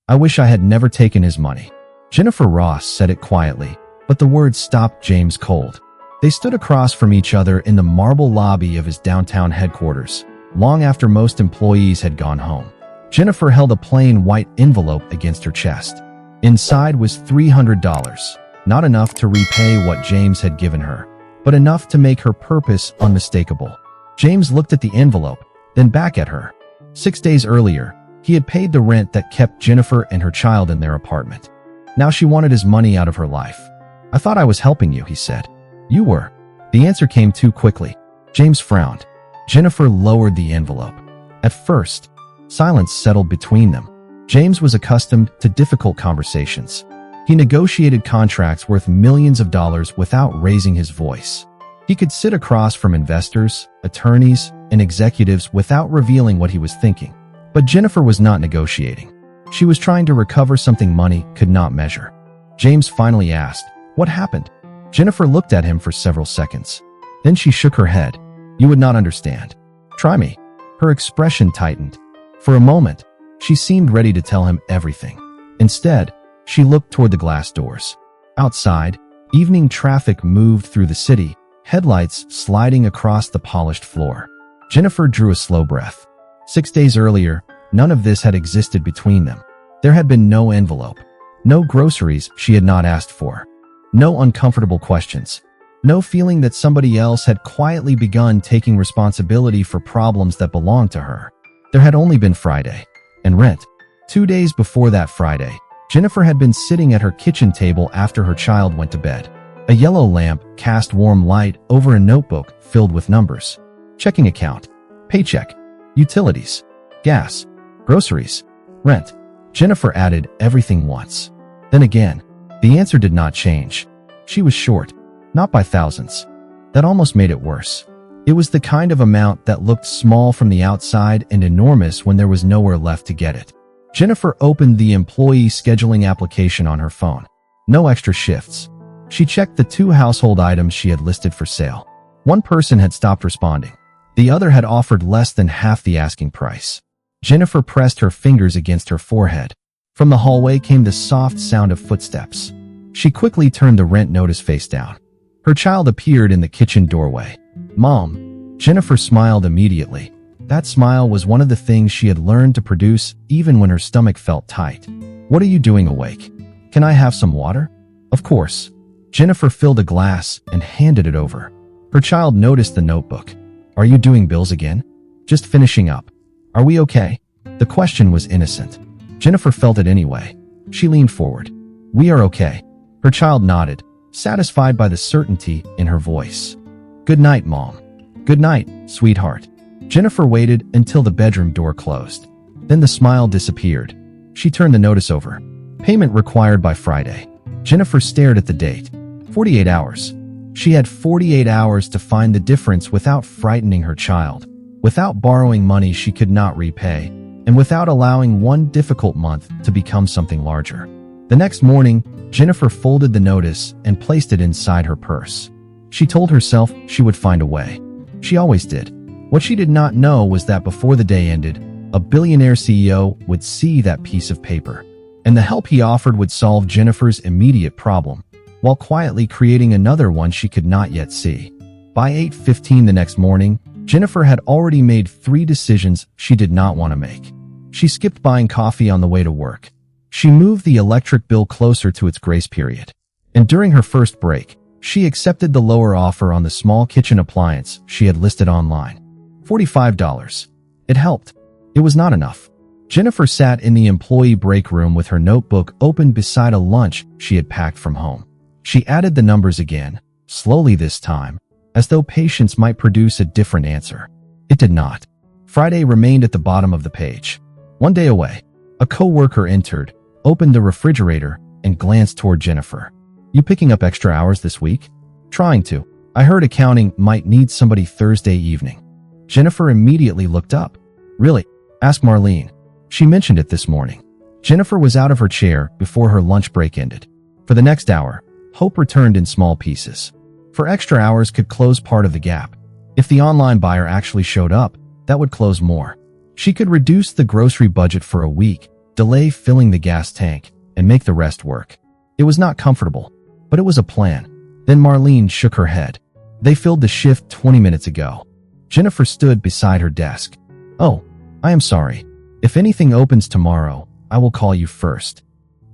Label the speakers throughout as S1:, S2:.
S1: I wish I had never taken his money." Jennifer Ross said it quietly, but the words stopped James cold. They stood across from each other in the marble lobby of his downtown headquarters, long after most employees had gone home. Jennifer held a plain white envelope against her chest. Inside was $300, not enough to repay what James had given her, but enough to make her purpose unmistakable. James looked at the envelope, then back at her. 6 days earlier, he had paid the rent that kept Jennifer and her child in their apartment. Now she wanted his money out of her life. "I thought I was helping you," he said. "You were." The answer came too quickly. James frowned. Jennifer lowered the envelope. At first, silence settled between them. James was accustomed to difficult conversations. He negotiated contracts worth millions of dollars without raising his voice. He could sit across from investors, attorneys, and executives without revealing what he was thinking. But Jennifer was not negotiating. She was trying to recover something money could not measure. James finally asked, "What happened?" Jennifer looked at him for several seconds. Then she shook her head. "You would not understand. Try me." Her expression tightened. For a moment, she seemed ready to tell him everything. Instead, she looked toward the glass doors. Outside, evening traffic moved through the city, headlights sliding across the polished floor. Jennifer drew a slow breath. 6 days earlier, none of this had existed between them. There had been no envelope, no groceries she had not asked for, no uncomfortable questions, no feeling that somebody else had quietly begun taking responsibility for problems that belonged to her. There had only been Friday and rent. 2 days before that Friday, Jennifer had been sitting at her kitchen table after her child went to bed. A yellow lamp cast warm light over a notebook filled with numbers. Checking account, paycheck, utilities, gas, groceries, rent. Jennifer added everything once. Then again, the answer did not change. She was short, not by thousands. That almost made it worse. It was the kind of amount that looked small from the outside and enormous when there was nowhere left to get it. Jennifer opened the employee scheduling application on her phone. No extra shifts. She checked the 2 household items she had listed for sale. One person had stopped responding. The other had offered less than half the asking price. Jennifer pressed her fingers against her forehead. From the hallway came the soft sound of footsteps. She quickly turned the rent notice face down. Her child appeared in the kitchen doorway. "Mom." Jennifer smiled immediately. That smile was one of the things she had learned to produce even when her stomach felt tight. "What are you doing awake? Can I have some water?" "Of course." Jennifer filled a glass and handed it over. Her child noticed the notebook. "Are you doing bills again?" "Just finishing up." "Are we okay?" The question was innocent. Jennifer felt it anyway. She leaned forward. "We are okay." Her child nodded, satisfied by the certainty in her voice. "Good night, Mom." "Good night, sweetheart." Jennifer waited until the bedroom door closed. Then the smile disappeared. She turned the notice over. Payment required by Friday. Jennifer stared at the date. 48 hours. She had 48 hours to find the difference without frightening her child, without borrowing money she could not repay, and without allowing one difficult month to become something larger. The next morning, Jennifer folded the notice and placed it inside her purse. She told herself she would find a way. She always did. What she did not know was that before the day ended, a billionaire CEO would see that piece of paper, and the help he offered would solve Jennifer's immediate problem, while quietly creating another one she could not yet see. By 8:15 the next morning, Jennifer had already made 3 decisions she did not want to make. She skipped buying coffee on the way to work. She moved the electric bill closer to its grace period. And during her first break, she accepted the lower offer on the small kitchen appliance she had listed online. $45. It helped. It was not enough. Jennifer sat in the employee break room with her notebook open beside a lunch she had packed from home. She added the numbers again, slowly this time, as though patience might produce a different answer. It did not. Friday remained at the bottom of the page. 1 day away. A coworker entered, opened the refrigerator, and glanced toward Jennifer. "You picking up extra hours this week?" "Trying to. I heard accounting might need somebody Thursday evening." Jennifer immediately looked up. "Really? Ask Marlene. She mentioned it this morning." Jennifer was out of her chair before her lunch break ended. For the next hour, hope returned in small pieces. For extra hours could close part of the gap. If the online buyer actually showed up, that would close more. She could reduce the grocery budget for a week, delay filling the gas tank, and make the rest work. It was not comfortable, but it was a plan. Then Marlene shook her head. They filled the shift 20 minutes ago. Jennifer stood beside her desk. Oh, I am sorry. If anything opens tomorrow, I will call you first.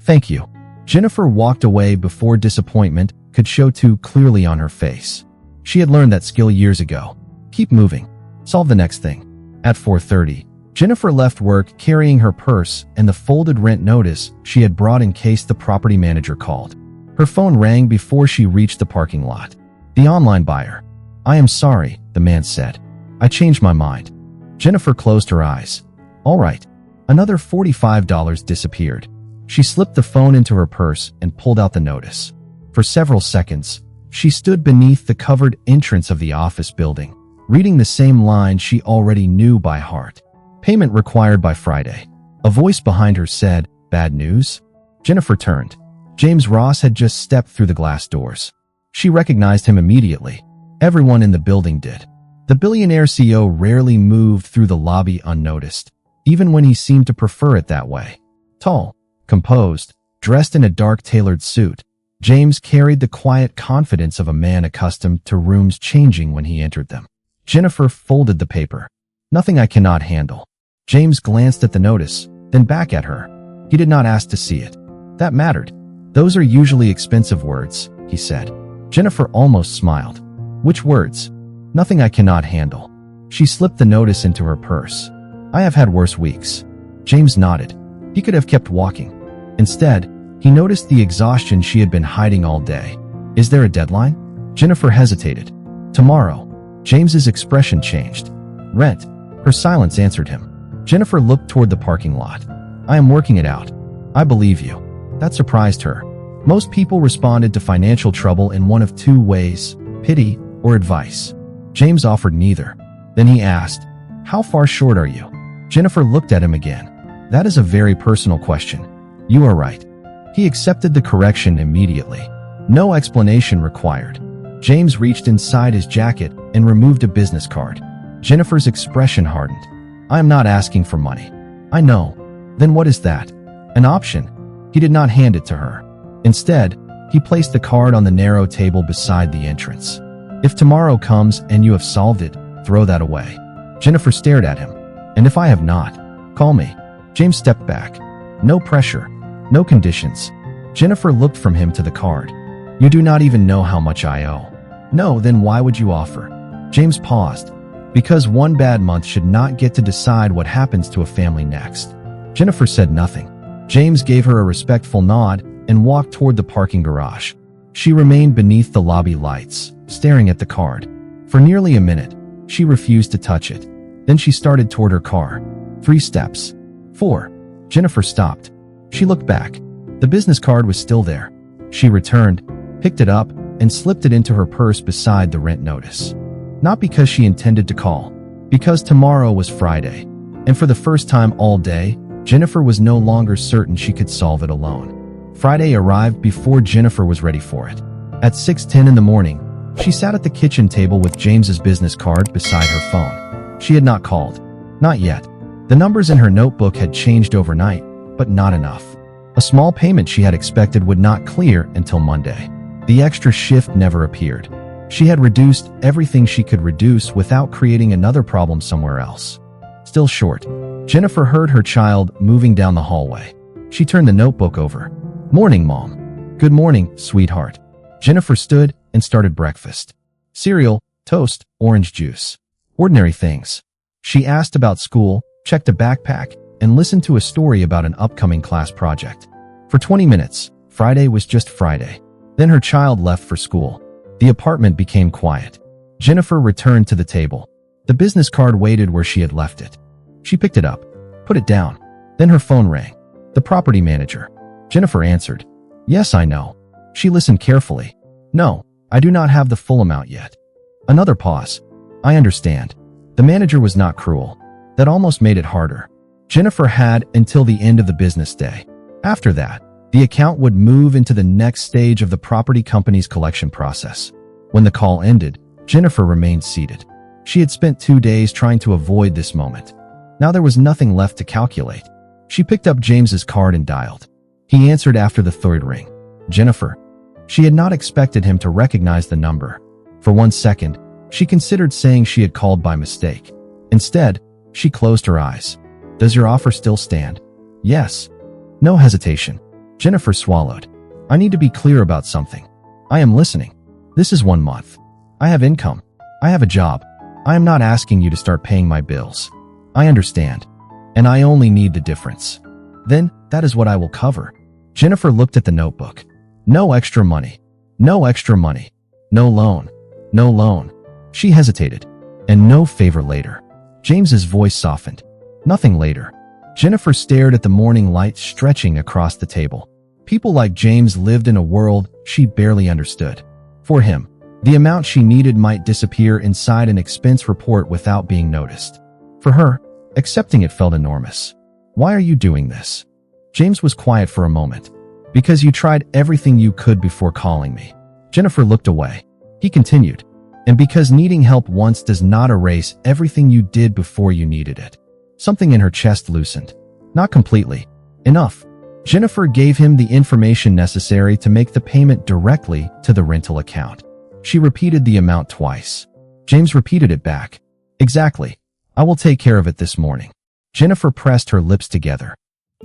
S1: Thank you. Jennifer walked away before disappointment could show too clearly on her face. She had learned that skill years ago. Keep moving. Solve the next thing. At 4:30, Jennifer left work carrying her purse and the folded rent notice she had brought in case the property manager called. Her phone rang before she reached the parking lot. The online buyer. I am sorry, the man said. I changed my mind. Jennifer closed her eyes. All right. Another $45 disappeared. She slipped the phone into her purse and pulled out the notice. For several seconds, she stood beneath the covered entrance of the office building, reading the same line she already knew by heart. Payment required by Friday. A voice behind her said, Bad news? Jennifer turned. James Ross had just stepped through the glass doors. She recognized him immediately. Everyone in the building did. The billionaire CEO rarely moved through the lobby unnoticed, even when he seemed to prefer it that way. Tall, composed, dressed in a dark tailored suit, James carried the quiet confidence of a man accustomed to rooms changing when he entered them. Jennifer folded the paper. Nothing I cannot handle. James glanced at the notice, then back at her. He did not ask to see it. That mattered. Those are usually expensive words, he said. Jennifer almost smiled. Which words? Nothing I cannot handle. She slipped the notice into her purse. I have had worse weeks. James nodded. He could have kept walking. Instead, he noticed the exhaustion she had been hiding all day. Is there a deadline? Jennifer hesitated. Tomorrow. James's expression changed. Rent. Her silence answered him. Jennifer looked toward the parking lot. I am working it out. I believe you. That surprised her. Most people responded to financial trouble in one of two ways, pity or advice. James offered neither. Then he asked, How far short are you? Jennifer looked at him again. That is a very personal question. You are right. He accepted the correction immediately. No explanation required. James reached inside his jacket and removed a business card. Jennifer's expression hardened. I am not asking for money. I know. Then what is that? An option. He did not hand it to her. Instead, he placed the card on the narrow table beside the entrance. If tomorrow comes and you have solved it, throw that away. Jennifer stared at him. And if I have not, call me. James stepped back. No pressure. No conditions. Jennifer looked from him to the card. You do not even know how much I owe. No, then why would you offer? James paused. Because one bad month should not get to decide what happens to a family next. Jennifer said nothing. James gave her a respectful nod and walked toward the parking garage. She remained beneath the lobby lights, staring at the card. For nearly a minute, she refused to touch it. Then she started toward her car. 3 steps. 4. Jennifer stopped. She looked back. The business card was still there. She returned, picked it up, and slipped it into her purse beside the rent notice. Not because she intended to call, because tomorrow was Friday. And for the first time all day, Jennifer was no longer certain she could solve it alone. Friday arrived before Jennifer was ready for it. At 6:10 in the morning, she sat at the kitchen table with James's business card beside her phone. She had not called. Not yet. The numbers in her notebook had changed overnight, but not enough. A small payment she had expected would not clear until Monday. The extra shift never appeared. She had reduced everything she could reduce without creating another problem somewhere else. Still short. Jennifer heard her child moving down the hallway. She turned the notebook over. Morning, Mom. Good morning, sweetheart. Jennifer stood and started breakfast. Cereal, toast, orange juice. Ordinary things. She asked about school, checked a backpack, and listened to a story about an upcoming class project. For 20 minutes, Friday was just Friday. Then her child left for school. The apartment became quiet. Jennifer returned to the table. The business card waited where she had left it. She picked it up, put it down. Then her phone rang. The property manager. Jennifer answered. Yes, I know. She listened carefully. No, I do not have the full amount yet. Another pause. I understand. The manager was not cruel. That almost made it harder. Jennifer had until the end of the business day. After that, the account would move into the next stage of the property company's collection process. When the call ended, Jennifer remained seated. She had spent 2 days trying to avoid this moment. Now there was nothing left to calculate. She picked up James's card and dialed. He answered after the third ring. Jennifer. She had not expected him to recognize the number. For 1 second, she considered saying she had called by mistake. Instead, she closed her eyes. Does your offer still stand? Yes. No hesitation. Jennifer swallowed. I need to be clear about something. I am listening. This is 1 month. I have income. I have a job. I am not asking you to start paying my bills. I understand. And I only need the difference. Then, that is what I will cover. Jennifer looked at the notebook. No extra money. No extra money. No loan. No loan. She hesitated. And no favor later. James's voice softened. Nothing later. Jennifer stared at the morning light stretching across the table. People like James lived in a world she barely understood. For him, the amount she needed might disappear inside an expense report without being noticed. For her, accepting it felt enormous. Why are you doing this? James was quiet for a moment. Because you tried everything you could before calling me. Jennifer looked away. He continued. And because needing help once does not erase everything you did before you needed it. Something in her chest loosened. Not completely. Enough. Jennifer gave him the information necessary to make the payment directly to the rental account. She repeated the amount twice. James repeated it back. Exactly. I will take care of it this morning. Jennifer pressed her lips together.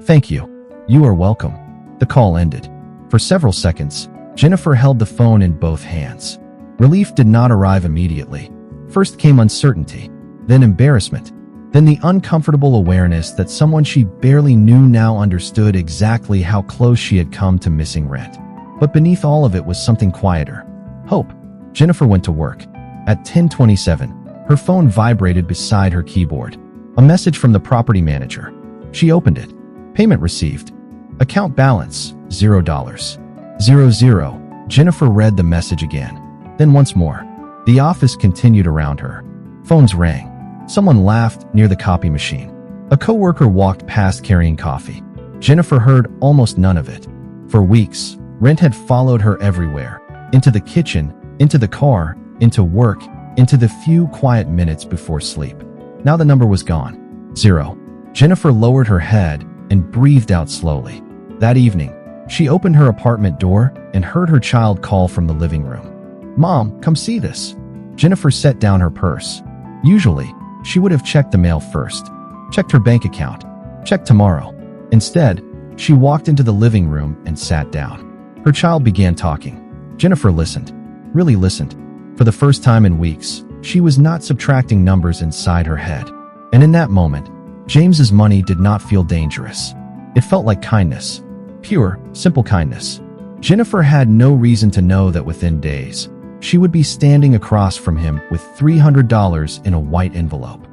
S1: Thank you. You are welcome. The call ended. For several seconds, Jennifer held the phone in both hands. Relief did not arrive immediately. First came uncertainty, then embarrassment, then the uncomfortable awareness that someone she barely knew now understood exactly how close she had come to missing rent. But beneath all of it was something quieter. Hope. Jennifer went to work. At 10:27, her phone vibrated beside her keyboard. A message from the property manager. She opened it. Payment received. Account balance, $0. 00. Jennifer read the message again. Then once more. The office continued around her. Phones rang. Someone laughed near the copy machine. A coworker walked past carrying coffee. Jennifer heard almost none of it. For weeks, rent had followed her everywhere. Into the kitchen, into the car, into work, into the few quiet minutes before sleep. Now the number was gone. 0. Jennifer lowered her head and breathed out slowly. That evening, she opened her apartment door and heard her child call from the living room. Mom, come see this. Jennifer set down her purse. Usually, she would have checked the mail first, checked her bank account, checked tomorrow. Instead, she walked into the living room and sat down. Her child began talking. Jennifer listened, really listened. For the first time in weeks, she was not subtracting numbers inside her head. And in that moment, James's money did not feel dangerous. It felt like kindness. Pure, simple kindness. Jennifer had no reason to know that within days, she would be standing across from him with $300 in a white envelope.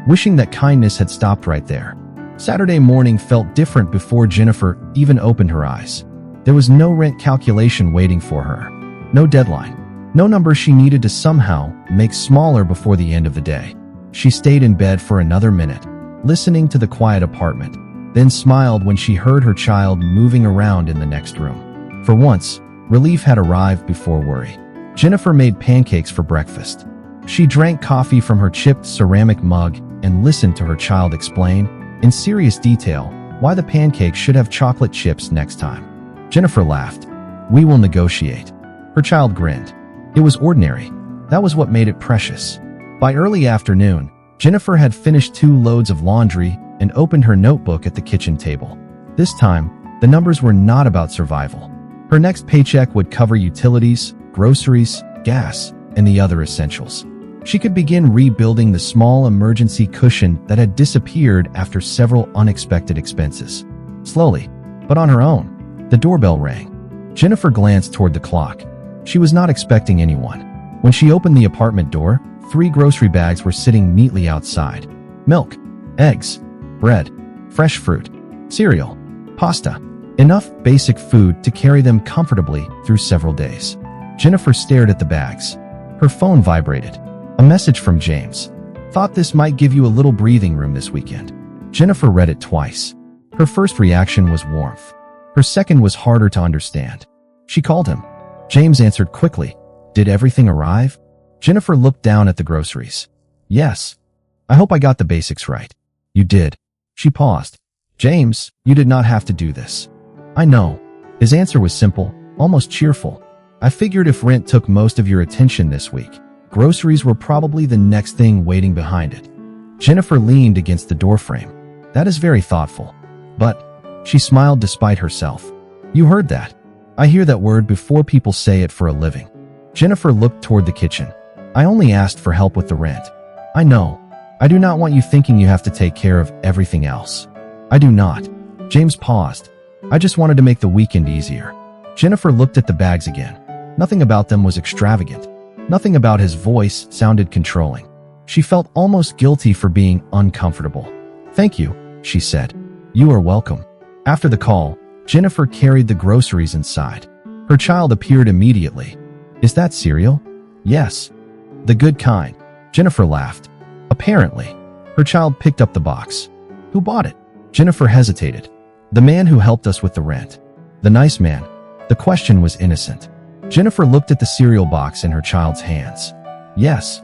S1: Wishing that kindness had stopped right there. Saturday morning felt different before Jennifer even opened her eyes. There was no rent calculation waiting for her. No deadline. No number she needed to somehow make smaller before the end of the day. She stayed in bed for another minute, listening to the quiet apartment, then smiled when she heard her child moving around in the next room. For once, relief had arrived before worry. Jennifer made pancakes for breakfast. She drank coffee from her chipped ceramic mug and listened to her child explain, in serious detail, why the pancakes should have chocolate chips next time. Jennifer laughed. We will negotiate. Her child grinned. It was ordinary. That was what made it precious. By early afternoon, Jennifer had finished 2 loads of laundry and opened her notebook at the kitchen table. This time, the numbers were not about survival. Her next paycheck would cover utilities, groceries, gas, and the other essentials. She could begin rebuilding the small emergency cushion that had disappeared after several unexpected expenses. Slowly, but on her own, the doorbell rang. Jennifer glanced toward the clock. She was not expecting anyone. When she opened the apartment door, 3 grocery bags were sitting neatly outside. Milk, eggs, bread, fresh fruit, cereal, pasta. Enough basic food to carry them comfortably through several days. Jennifer stared at the bags. Her phone vibrated. A message from James. Thought this might give you a little breathing room this weekend. Jennifer read it twice. Her first reaction was warmth. Her second was harder to understand. She called him. James answered quickly. Did everything arrive? Jennifer looked down at the groceries. Yes. I hope I got the basics right. You did. She paused. James, you did not have to do this. I know. His answer was simple, almost cheerful. I figured if rent took most of your attention this week, groceries were probably the next thing waiting behind it. Jennifer leaned against the doorframe. That is very thoughtful. But, she smiled despite herself. You heard that. I hear that word before people say it for a living. Jennifer looked toward the kitchen. I only asked for help with the rent. I know. I do not want you thinking you have to take care of everything else. I do not. James paused. I just wanted to make the weekend easier. Jennifer looked at the bags again. Nothing about them was extravagant. Nothing about his voice sounded controlling. She felt almost guilty for being uncomfortable. Thank you, she said. You are welcome. After the call, Jennifer carried the groceries inside. Her child appeared immediately. Is that cereal? Yes. The good kind. Jennifer laughed. Apparently. Her child picked up the box. Who bought it? Jennifer hesitated. The man who helped us with the rent. The nice man. The question was innocent. Jennifer looked at the cereal box in her child's hands. Yes.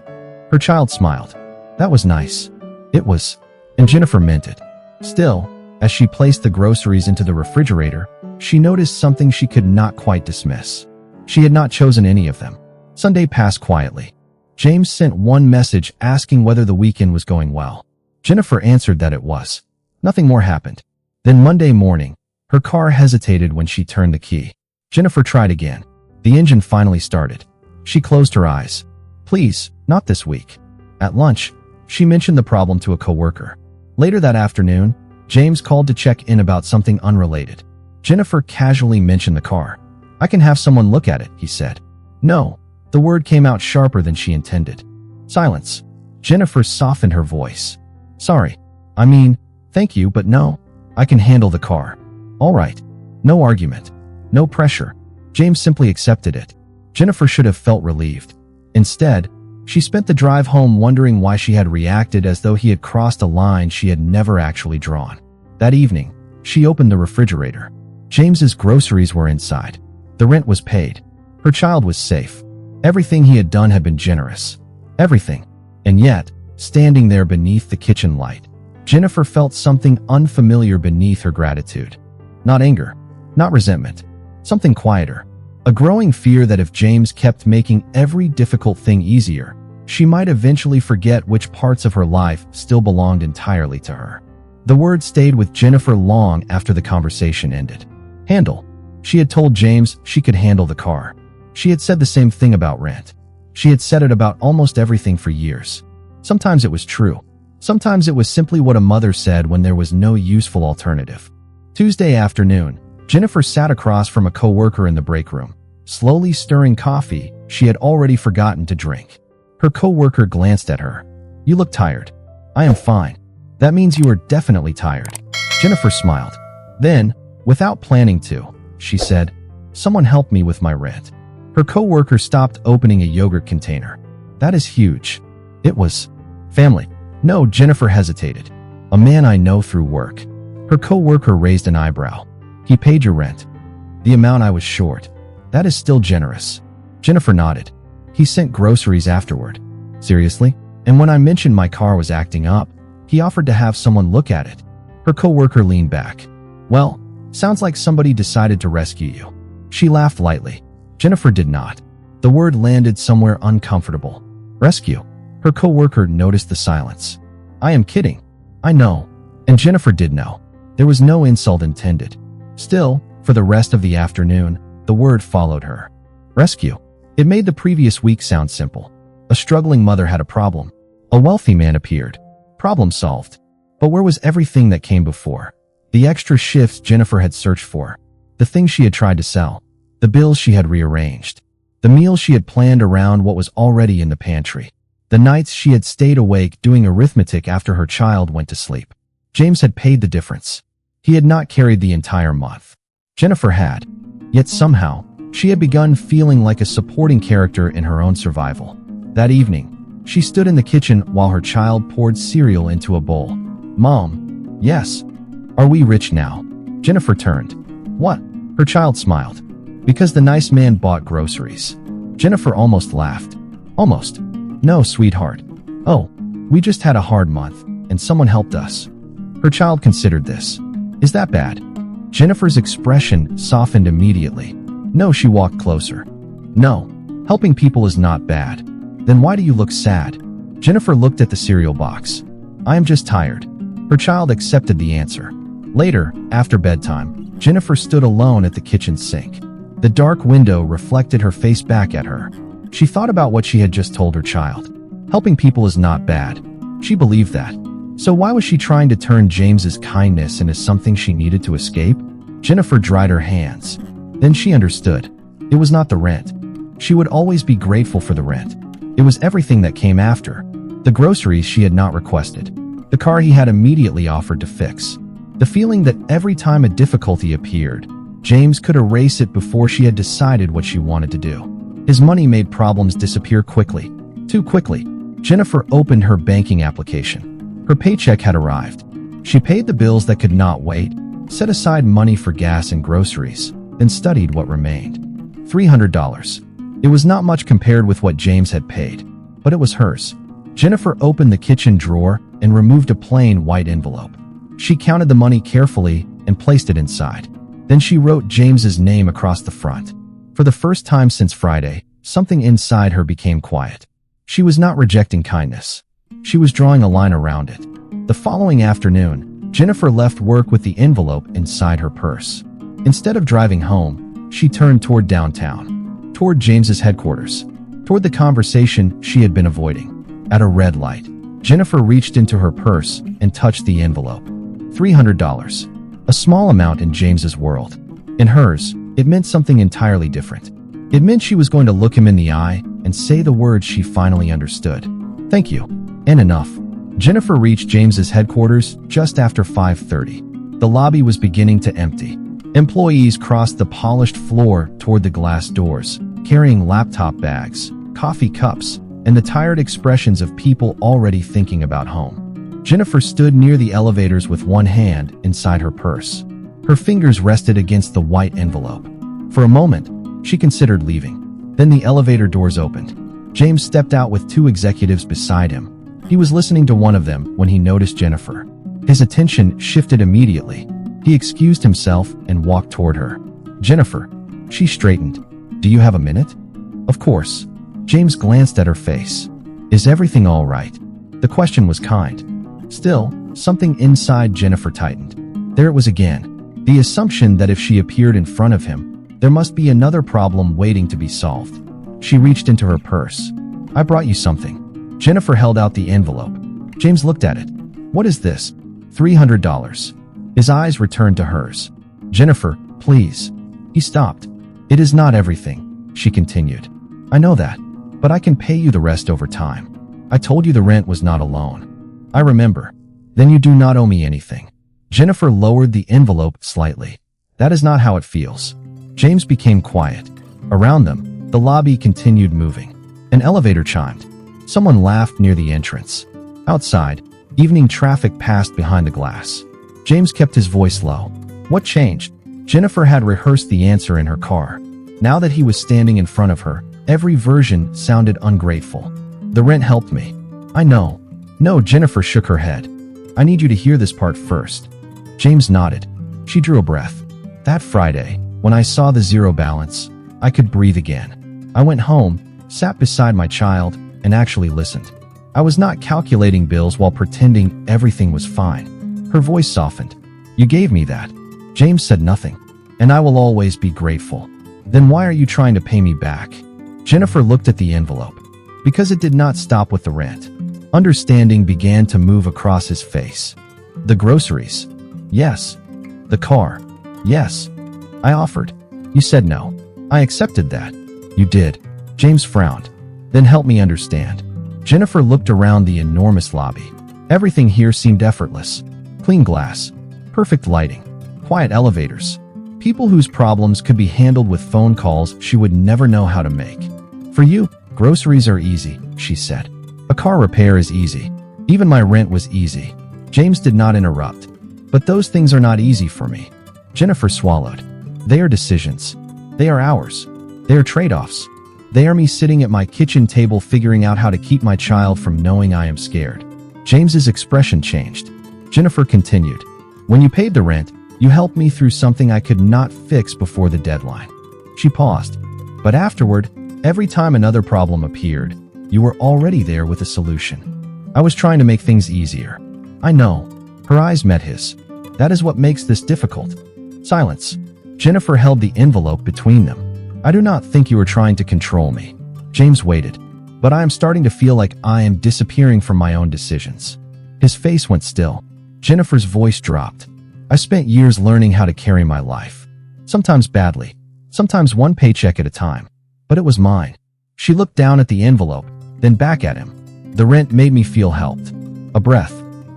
S1: Her child smiled. That was nice. It was. And Jennifer meant it. Still, as she placed the groceries into the refrigerator, she noticed something she could not quite dismiss. She had not chosen any of them. Sunday passed quietly. James sent one message asking whether the weekend was going well. Jennifer answered that it was. Nothing more happened. Then Monday morning, her car hesitated when she turned the key. Jennifer tried again. The engine finally started. She closed her eyes. Please, not this week. At lunch, she mentioned the problem to a coworker. Later that afternoon, James called to check in about something unrelated. Jennifer casually mentioned the car. I can have someone look at it, he said. No. The word came out sharper than she intended. Silence. Jennifer softened her voice. Sorry. I mean, thank you, but no. I can handle the car. All right. No argument. No pressure. James simply accepted it. Jennifer should have felt relieved. Instead, she spent the drive home wondering why she had reacted as though he had crossed a line she had never actually drawn. That evening, she opened the refrigerator. James's groceries were inside. The rent was paid. Her child was safe. Everything he had done had been generous. Everything. And yet, standing there beneath the kitchen light, Jennifer felt something unfamiliar beneath her gratitude. Not anger. Not resentment. Something quieter. A growing fear that if James kept making every difficult thing easier, she might eventually forget which parts of her life still belonged entirely to her. The word stayed with Jennifer long after the conversation ended. Handle. She had told James she could handle the car. She had said the same thing about rent. She had said it about almost everything for years. Sometimes it was true. Sometimes it was simply what a mother said when there was no useful alternative. Tuesday afternoon, Jennifer sat across from a coworker in the break room, slowly stirring coffee she had already forgotten to drink. Her coworker glanced at her. You look tired. I am fine. That means you are definitely tired. Jennifer smiled. Then, without planning to, she said, someone help me with my rent. Her coworker stopped opening a yogurt container. That is huge. It was family. No, Jennifer hesitated. A man I know through work. Her coworker raised an eyebrow. He paid your rent. The amount I was short. That is still generous. Jennifer nodded. He sent groceries afterward. Seriously? And when I mentioned my car was acting up, he offered to have someone look at it. Her coworker leaned back. Well, sounds like somebody decided to rescue you. She laughed lightly. Jennifer did not. The word landed somewhere uncomfortable. Rescue. Her coworker noticed the silence. I am kidding. I know. And Jennifer did know. There was no insult intended. Still, for the rest of the afternoon, the word followed her. Rescue. It made the previous week sound simple. A struggling mother had a problem. A wealthy man appeared. Problem solved. But where was everything that came before? The extra shifts Jennifer had searched for. The things she had tried to sell. The bills she had rearranged. The meals she had planned around what was already in the pantry. The nights she had stayed awake doing arithmetic after her child went to sleep. James had paid the difference. He had not carried the entire month. Jennifer had. Yet somehow, she had begun feeling like a supporting character in her own survival. That evening, she stood in the kitchen while her child poured cereal into a bowl. Mom. Yes. Are we rich now? Jennifer turned. What? Her child smiled. Because the nice man bought groceries. Jennifer almost laughed. Almost. No, sweetheart. Oh, we just had a hard month, and someone helped us. Her child considered this. Is that bad? Jennifer's expression softened immediately. No, she walked closer. No, helping people is not bad. Then why do you look sad? Jennifer looked at the cereal box. I am just tired. Her child accepted the answer. Later, after bedtime, Jennifer stood alone at the kitchen sink. The dark window reflected her face back at her. She thought about what she had just told her child. Helping people is not bad. She believed that. So why was she trying to turn James's kindness into something she needed to escape? Jennifer dried her hands. Then she understood. It was not the rent. She would always be grateful for the rent. It was everything that came after. The groceries she had not requested. The car he had immediately offered to fix. The feeling that every time a difficulty appeared, James could erase it before she had decided what she wanted to do. His money made problems disappear quickly. Too quickly. Jennifer opened her banking application. Her paycheck had arrived. She paid the bills that could not wait, set aside money for gas and groceries, then studied what remained. $300. It was not much compared with what James had paid, but it was hers. Jennifer opened the kitchen drawer and removed a plain white envelope. She counted the money carefully and placed it inside. Then she wrote James's name across the front. For the first time since Friday, something inside her became quiet. She was not rejecting kindness. She was drawing a line around it. The following afternoon, Jennifer left work with the envelope inside her purse. Instead of driving home, she turned toward downtown, toward James's headquarters, toward the conversation she had been avoiding. At a red light, Jennifer reached into her purse and touched the envelope. $300. A small amount in James's world. In hers, it meant something entirely different. It meant she was going to look him in the eye and say the words she finally understood. Thank you. And enough. Jennifer reached James's headquarters just after 5:30. The lobby was beginning to empty. Employees crossed the polished floor toward the glass doors, carrying laptop bags, coffee cups, and the tired expressions of people already thinking about home. Jennifer stood near the elevators with one hand inside her purse. Her fingers rested against the white envelope. For a moment, she considered leaving. Then the elevator doors opened. James stepped out with two executives beside him. He was listening to one of them when he noticed Jennifer. His attention shifted immediately. He excused himself and walked toward her. Jennifer. She straightened. Do you have a minute? Of course. James glanced at her face. Is everything all right? The question was kind. Still, something inside Jennifer tightened. There it was again. The assumption that if she appeared in front of him, there must be another problem waiting to be solved. She reached into her purse. I brought you something. Jennifer held out the envelope. James looked at it. What is this? $300. His eyes returned to hers. Jennifer, please. He stopped. It is not everything, she continued. I know that, but I can pay you the rest over time. I told you the rent was not a loan. I remember. Then you do not owe me anything. Jennifer lowered the envelope slightly. That is not how it feels. James became quiet. Around them, the lobby continued moving. An elevator chimed. Someone laughed near the entrance. Outside, evening traffic passed behind the glass. James kept his voice low. What changed? Jennifer had rehearsed the answer in her car. Now that he was standing in front of her, every version sounded ungrateful. The rent helped me. I know. No, Jennifer shook her head. I need you to hear this part first. James nodded. She drew a breath. That Friday, when I saw the zero balance, I could breathe again. I went home, sat beside my child, and actually listened. I was not calculating bills while pretending everything was fine. Her voice softened. You gave me that. James said nothing. And I will always be grateful. Then why are you trying to pay me back? Jennifer looked at the envelope. Because it did not stop with the rent. Understanding began to move across his face. The groceries. Yes. The car. Yes. I offered. You said no. I accepted that. You did. James frowned. Then help me understand. Jennifer looked around the enormous lobby. Everything here seemed effortless. Clean glass. Perfect lighting. Quiet elevators. People whose problems could be handled with phone calls she would never know how to make. For you, groceries are easy, she said. A car repair is easy. Even my rent was easy. James did not interrupt. But those things are not easy for me. Jennifer swallowed. They are decisions. They are ours. They are trade-offs. They are me sitting at my kitchen table figuring out how to keep my child from knowing I am scared. James's expression changed. Jennifer continued. When you paid the rent, You helped me through something I could not fix before the deadline." She paused. "But afterward, every time another problem appeared, you were already there with a solution. I was trying to make things easier." "I know." Her eyes met his. "That is what makes this difficult." Silence. Jennifer held the envelope between them. "I do not think you are trying to control me." James waited. "But I am starting to feel like I am disappearing from my own decisions." His face went still. Jennifer's voice dropped. "I spent years learning how to carry my life. Sometimes badly, sometimes one paycheck at a time. But it was mine." She looked down at the envelope, then back at him. "The rent made me feel helped. A breath.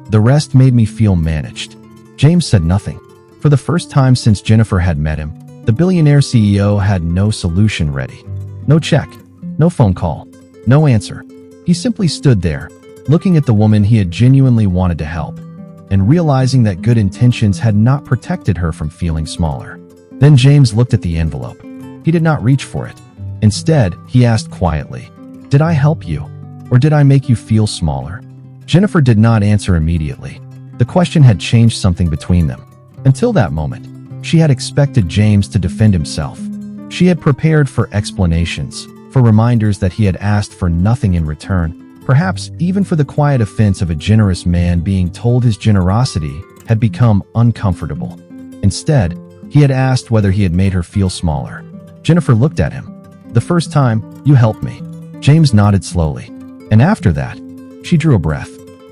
S1: The rest made me feel managed." James said nothing. For the first time since Jennifer had met him, the billionaire CEO had no solution ready. No check, no phone call, no answer. He simply stood there, looking at the woman he had genuinely wanted to help, and realizing that good intentions had not protected her from feeling smaller. Then James looked at the envelope. He did not reach for it. Instead, he asked quietly, "Did I help you, or did I make you feel smaller?" Jennifer did not answer immediately. The question had changed something between them. Until that moment, she had expected James to defend himself. She had prepared for explanations, for reminders that he had asked for nothing in return, perhaps even for the quiet offense of a generous man being told his generosity had become uncomfortable. Instead, he had asked whether he had made her feel smaller. Jennifer looked at him. "The first time, you helped me." James nodded slowly. "And after that," she drew a breath.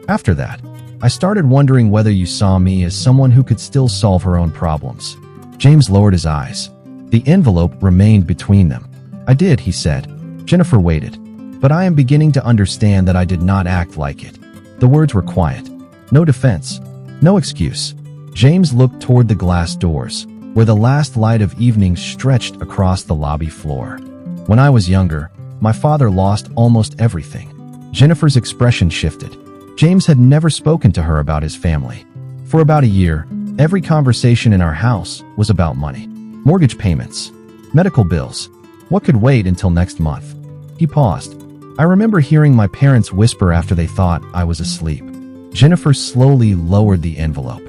S1: "After that, I started wondering whether you saw me as someone who could still solve her own problems." James lowered his eyes. The envelope remained between them. "I did," he said. Jennifer waited. "But I am beginning to understand that I did not act like it." The words were quiet. No defense. No excuse. James looked toward the glass doors, where the last light of evening stretched across the lobby floor. "When I was younger, my father lost almost everything." Jennifer's expression shifted. James had never spoken to her about his family. For about a year, every conversation in our house was about money. Mortgage payments, medical bills. What could wait until next month? He paused. "I remember hearing my parents whisper after they thought I was asleep." Jennifer slowly lowered the envelope.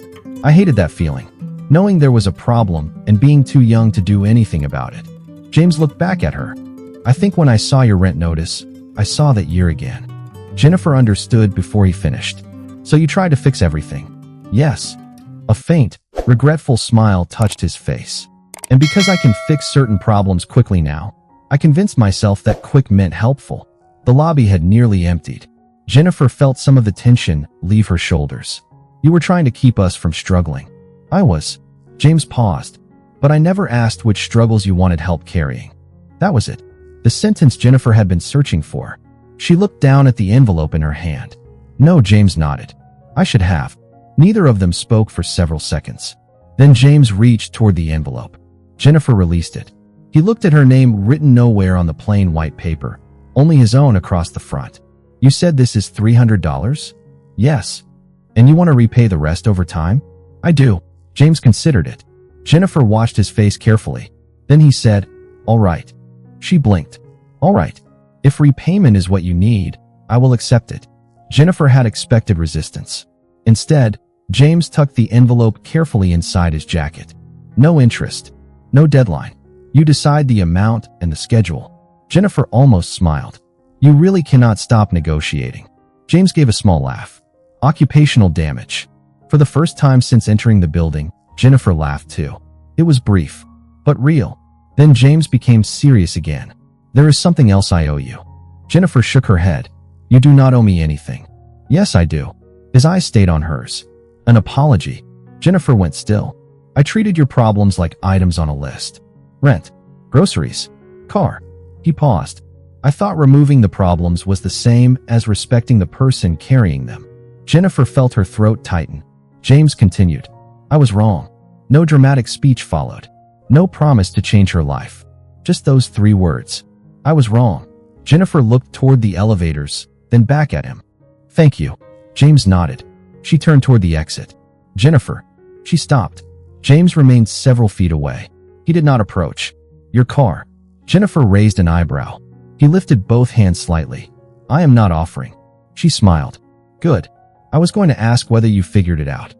S1: "I hated that feeling, knowing there was a problem and being too young to do anything about it." James looked back at her. "I think when I saw your rent notice, I saw that year again." Jennifer understood before he finished. "So you tried to fix everything?" "Yes." A faint, regretful smile touched his face. "And because I can fix certain problems quickly now, I convinced myself that quick meant helpful." The lobby had nearly emptied. Jennifer felt some of the tension leave her shoulders. "You were trying to keep us from struggling." "I was." James paused. "But I never asked which struggles you wanted help carrying." That was it. The sentence Jennifer had been searching for. She looked down at the envelope in her hand. "No," James nodded. "I should have." Neither of them spoke for several seconds. Then James reached toward the envelope. Jennifer released it. He looked at her name written nowhere on the plain white paper, only his own across the front. "You said this is $300? "Yes." "And you want to repay the rest over time?" "I do." James considered it. Jennifer watched his face carefully. Then he said, "All right." She blinked. "All right. If repayment is what you need, I will accept it." Jennifer had expected resistance. Instead, James tucked the envelope carefully inside his jacket. "No interest. No deadline. You decide the amount and the schedule." Jennifer almost smiled. "You really cannot stop negotiating." James gave a small laugh. "Occupational damage." For the first time since entering the building, Jennifer laughed too. It was brief, but real. Then James became serious again. "There is something else I owe you." Jennifer shook her head. "You do not owe me anything." "Yes, I do." His eyes stayed on hers. "An apology." Jennifer went still. "I treated your problems like items on a list. Rent, groceries, car." He paused. "I thought removing the problems was the same as respecting the person carrying them." Jennifer felt her throat tighten. James continued. "I was wrong." No dramatic speech followed. No promise to change her life. Just those 3 words. "I was wrong." Jennifer looked toward the elevators, then back at him. "Thank you." James nodded. She turned toward the exit. "Jennifer." She stopped. James remained several feet away. He did not approach. "Your car." Jennifer raised an eyebrow. He lifted both hands slightly. "I am not offering." She smiled. "Good. I was going to ask whether you figured it out."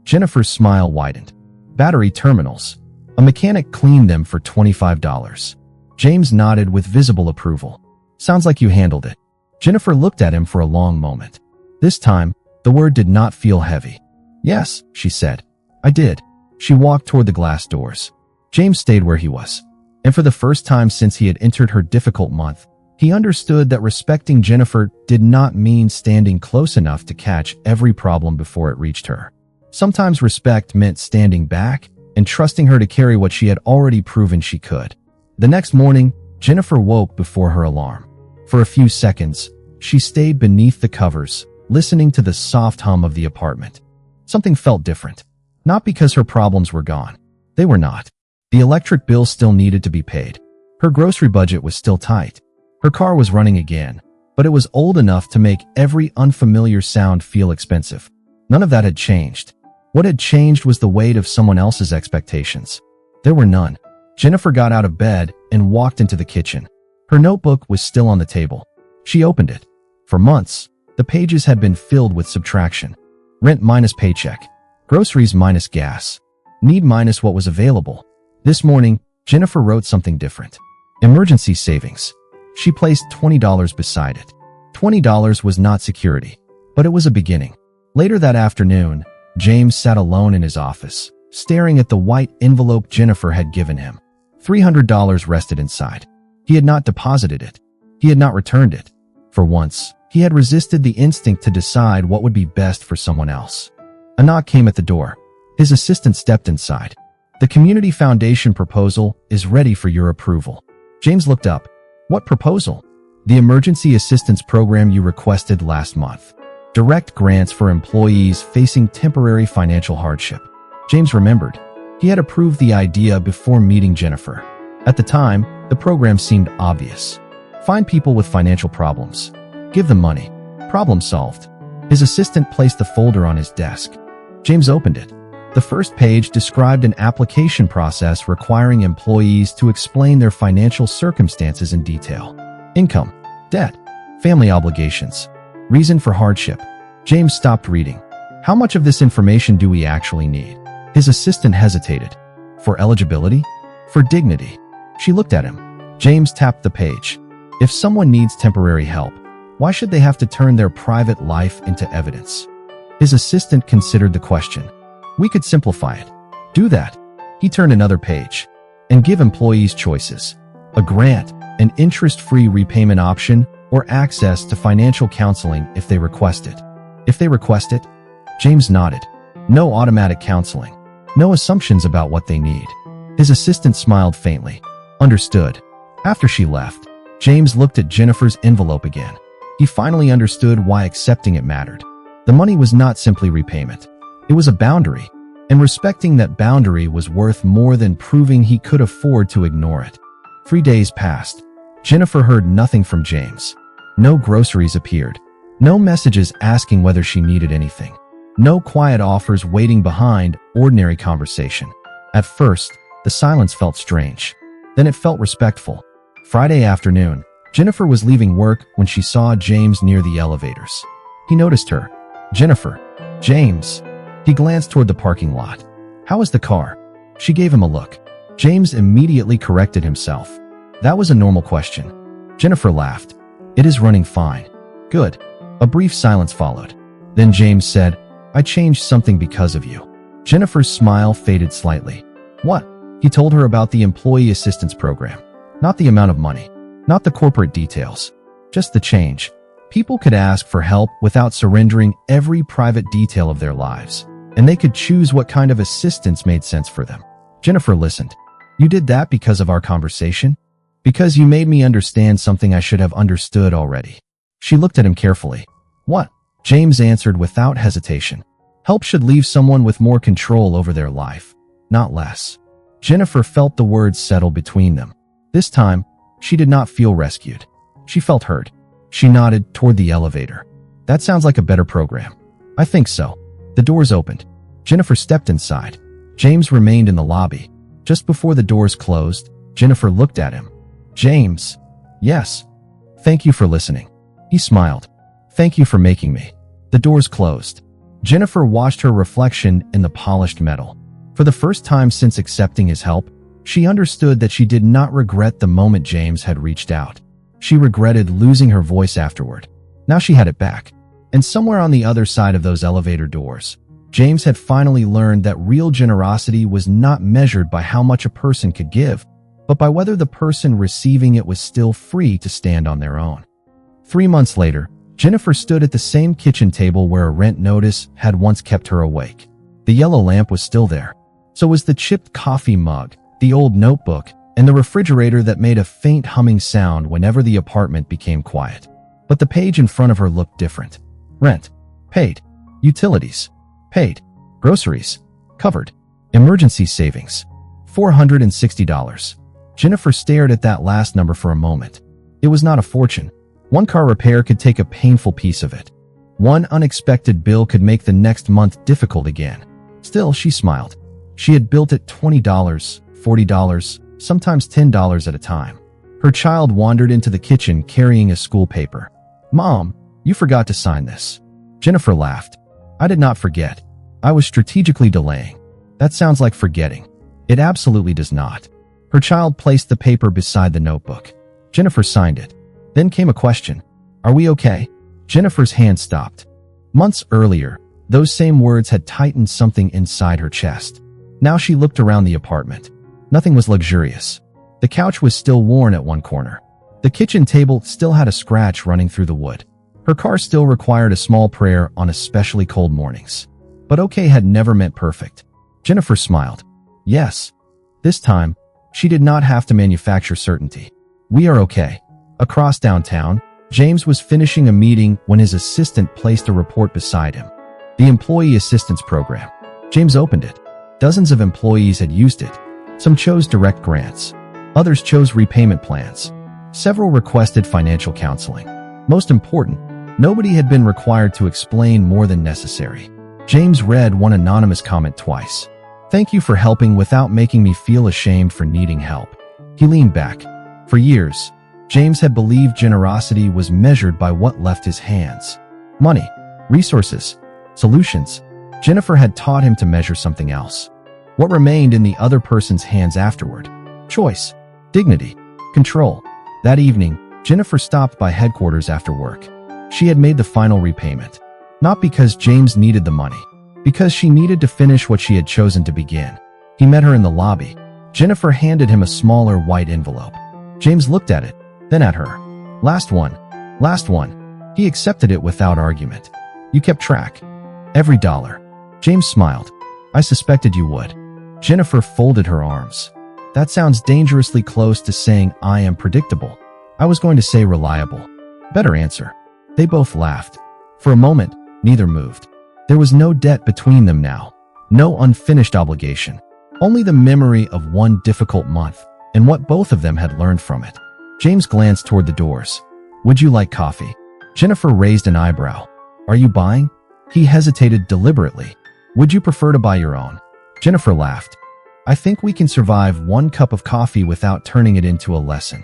S1: Jennifer's smile widened. Battery terminals. A mechanic cleaned them for $25. James nodded with visible approval. Sounds like you handled it. Jennifer looked at him for a long moment. This time, the word did not feel heavy. Yes, she said. I did. She walked toward the glass doors. James stayed where he was. And for the first time since he had entered her difficult month, he understood that respecting Jennifer did not mean standing close enough to catch every problem before it reached her. Sometimes respect meant standing back and trusting her to carry what she had already proven she could. The next morning, Jennifer woke before her alarm. For a few seconds, she stayed beneath the covers, listening to the soft hum of the apartment. Something felt different. Not because her problems were gone. They were not. The electric bill still needed to be paid. Her grocery budget was still tight. Her car was running again, but it was old enough to make every unfamiliar sound feel expensive. None of that had changed. What had changed was the weight of someone else's expectations. There were none. Jennifer got out of bed and walked into the kitchen. Her notebook was still on the table. She opened it. For months, the pages had been filled with subtraction. Rent minus paycheck. Groceries minus gas. Need minus what was available. This morning, Jennifer wrote something different. Emergency savings. She placed $20 beside it. $20 was not security, but it was a beginning. Later that afternoon, James sat alone in his office, staring at the white envelope Jennifer had given him. $300 rested inside. He had not deposited it. He had not returned it. For once, he had resisted the instinct to decide what would be best for someone else. A knock came at the door. His assistant stepped inside. The Community Foundation proposal is ready for your approval. James looked up. What proposal? The emergency assistance program you requested last month. Direct grants for employees facing temporary financial hardship. James remembered. He had approved the idea before meeting Jennifer. At the time, the program seemed obvious. Find people with financial problems. Give them money. Problem solved. His assistant placed the folder on his desk. James opened it. The first page described an application process requiring employees to explain their financial circumstances in detail. Income, debt, family obligations, reason for hardship. James stopped reading. How much of this information do we actually need? His assistant hesitated. For eligibility? For dignity? She looked at him. James tapped the page. If someone needs temporary help, why should they have to turn their private life into evidence? His assistant considered the question. We could simplify it. Do that. He turned another page. And give employees choices. A grant, an interest-free repayment option, or access to financial counseling if they request it. If they request it? James nodded. No automatic counseling. No assumptions about what they need. His assistant smiled faintly. Understood. After she left, James looked at Jennifer's envelope again. He finally understood why accepting it mattered. The money was not simply repayment. It was a boundary, and respecting that boundary was worth more than proving he could afford to ignore it. 3 days passed. Jennifer heard nothing from James. No groceries appeared. No messages asking whether she needed anything. No quiet offers waiting behind ordinary conversation. At first, the silence felt strange. Then it felt respectful. Friday afternoon, Jennifer was leaving work when she saw James near the elevators. He noticed her. Jennifer. James. He glanced toward the parking lot. How is the car? She gave him a look. James immediately corrected himself. That was a normal question. Jennifer laughed. It is running fine. Good. A brief silence followed. Then James said, I changed something because of you. Jennifer's smile faded slightly. What? He told her about the employee assistance program. Not the amount of money. Not the corporate details. Just the change. People could ask for help without surrendering every private detail of their lives. And they could choose what kind of assistance made sense for them. Jennifer listened. You did that because of our conversation? Because you made me understand something I should have understood already. She looked at him carefully. What? James answered without hesitation. Help should leave someone with more control over their life, not less. Jennifer felt the words settle between them. This time, she did not feel rescued. She felt heard. She nodded toward the elevator. That sounds like a better program. I think so. The doors opened. Jennifer stepped inside. James remained in the lobby. Just before the doors closed, Jennifer looked at him. James. Yes. Thank you for listening. He smiled. Thank you for making me. The doors closed. Jennifer watched her reflection in the polished metal. For the first time since accepting his help, she understood that she did not regret the moment James had reached out. She regretted losing her voice afterward. Now she had it back. And somewhere on the other side of those elevator doors, James had finally learned that real generosity was not measured by how much a person could give, but by whether the person receiving it was still free to stand on their own. 3 months later, Jennifer stood at the same kitchen table where a rent notice had once kept her awake. The yellow lamp was still there. So was the chipped coffee mug, the old notebook, and the refrigerator that made a faint humming sound whenever the apartment became quiet. But the page in front of her looked different. Rent. Paid. Utilities. Paid. Groceries. Covered. Emergency savings. $460. Jennifer stared at that last number for a moment. It was not a fortune. One car repair could take a painful piece of it. One unexpected bill could make the next month difficult again. Still, she smiled. She had built it $20, $40, sometimes $10 at a time. Her child wandered into the kitchen carrying a school paper. "Mom, you forgot to sign this." Jennifer laughed. "I did not forget. I was strategically delaying." "That sounds like forgetting." "It absolutely does not." Her child placed the paper beside the notebook. Jennifer signed it. Then came a question. "Are we okay?" Jennifer's hand stopped. Months earlier, those same words had tightened something inside her chest. Now she looked around the apartment. Nothing was luxurious. The couch was still worn at one corner. The kitchen table still had a scratch running through the wood. Her car still required a small prayer on especially cold mornings. But okay had never meant perfect. Jennifer smiled. Yes. This time, she did not have to manufacture certainty. "We are okay." Across downtown, James was finishing a meeting when his assistant placed a report beside him. The Employee Assistance Program. James opened it. Dozens of employees had used it. Some chose direct grants. Others chose repayment plans. Several requested financial counseling. Most important, nobody had been required to explain more than necessary. James read one anonymous comment twice. "Thank you for helping without making me feel ashamed for needing help." He leaned back. For years, James had believed generosity was measured by what left his hands. Money, resources, solutions. Jennifer had taught him to measure something else. What remained in the other person's hands afterward? Choice, dignity, control. That evening, Jennifer stopped by headquarters after work. She had made the final repayment. Not because James needed the money, because she needed to finish what she had chosen to begin. He met her in the lobby. Jennifer handed him a smaller white envelope. James looked at it, then at her. Last one. Last one. He accepted it without argument. "You kept track." "Every dollar." James smiled. "I suspected you would." Jennifer folded her arms. "That sounds dangerously close to saying I am predictable." "I was going to say reliable." "Better answer." They both laughed. For a moment, neither moved. There was no debt between them now. No unfinished obligation. Only the memory of one difficult month and what both of them had learned from it. James glanced toward the doors. "Would you like coffee?" Jennifer raised an eyebrow. "Are you buying?" He hesitated deliberately. "Would you prefer to buy your own?" Jennifer laughed. "I think we can survive one cup of coffee without turning it into a lesson."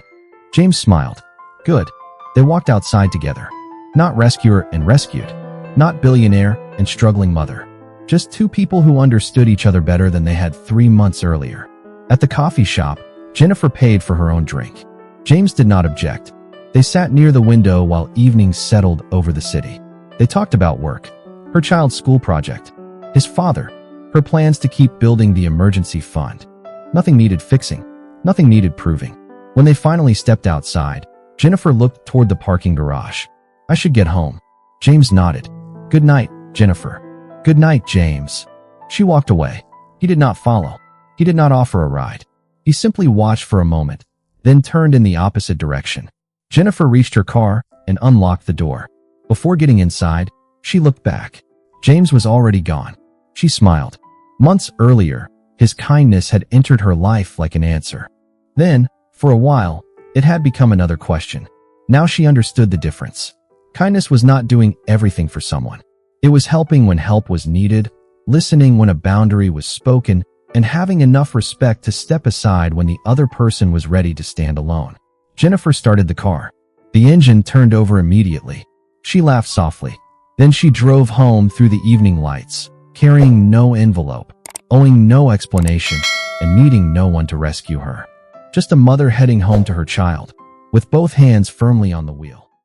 S1: James smiled. "Good." They walked outside together. Not rescuer and rescued. Not billionaire and struggling mother. Just two people who understood each other better than they had 3 months earlier. At the coffee shop, Jennifer paid for her own drink. James did not object. They sat near the window while evenings settled over the city. They talked about work, her child's school project, his father, her plans to keep building the emergency fund. Nothing needed fixing. Nothing needed proving. When they finally stepped outside, Jennifer looked toward the parking garage. "I should get home." James nodded. "Good night, Jennifer." "Good night, James." She walked away. He did not follow. He did not offer a ride. He simply watched for a moment, then turned in the opposite direction. Jennifer reached her car and unlocked the door. Before getting inside, she looked back. James was already gone. She smiled. Months earlier, his kindness had entered her life like an answer. Then, for a while, it had become another question. Now she understood the difference. Kindness was not doing everything for someone. It was helping when help was needed, listening when a boundary was spoken, and having enough respect to step aside when the other person was ready to stand alone. Jennifer started the car. The engine turned over immediately. She laughed softly. Then she drove home through the evening lights, carrying no envelope, owing no explanation and needing no one to rescue her. Just a mother heading home to her child, with both hands firmly on the wheel.